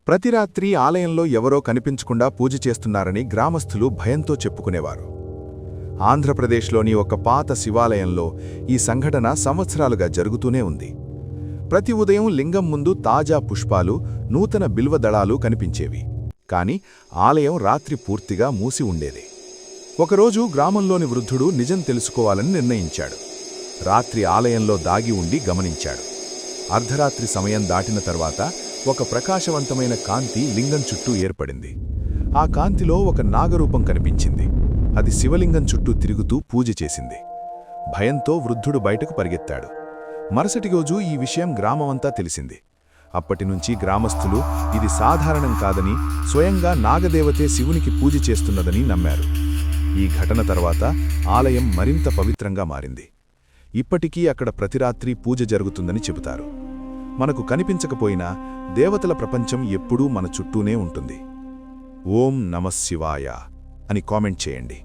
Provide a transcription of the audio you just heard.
ప్రతి రాత్రి ఆలయంలో ఎవరో కనిపించకుండా పూజ చేస్తున్నారని గ్రామస్థులు భయంతో చెప్పుకునేవారు. ఆంధ్రప్రదేశ్లోని ఒక పాత శివాలయంలో ఈ సంఘటన సంవత్సరాలుగా జరుగుతూనే ఉంది. ప్రతి ఉదయం లింగం ముందు తాజా పుష్పాలు, నూతన బిల్వదళాలు కనిపించేవి. కాని ఆలయం రాత్రి పూర్తిగా మూసి ఉండేది. ఒకరోజు గ్రామంలోని వృద్ధుడు నిజం తెలుసుకోవాలని నిర్ణయించాడు. రాత్రి ఆలయంలో దాగి ఉండి గమనించాడు. అర్ధరాత్రి సమయం దాటిన తర్వాత ఒక ప్రకాశవంతమైన కాంతి లింగం చుట్టూ ఏర్పడింది. ఆ కాంతిలో ఒక నాగరూపం కనిపించింది. అది శివలింగం చుట్టూ తిరుగుతూ పూజ చేసింది. భయంతో వృద్ధుడు బయటకు పరిగెత్తాడు. మరుసటి రోజు ఈ విషయం గ్రామమంతా తెలిసింది. అప్పటినుంచి గ్రామస్థులు ఇది సాధారణం కాదని, స్వయంగా నాగదేవతే శివునికి పూజ చేస్తున్నదని నమ్మారు. ఈ ఘటన తర్వాత ఆలయం మరింత పవిత్రంగా మారింది. ఇప్పటికీ అక్కడ ప్రతి రాత్రి పూజ జరుగుతుందని చెబుతారు. మనకు కనిపించకపోయినా దేవతల ప్రపంచం ఎప్పుడూ మన చుట్టూనే ఉంటుంది. ఓం నమః శివాయ అని కామెంట్ చేయండి.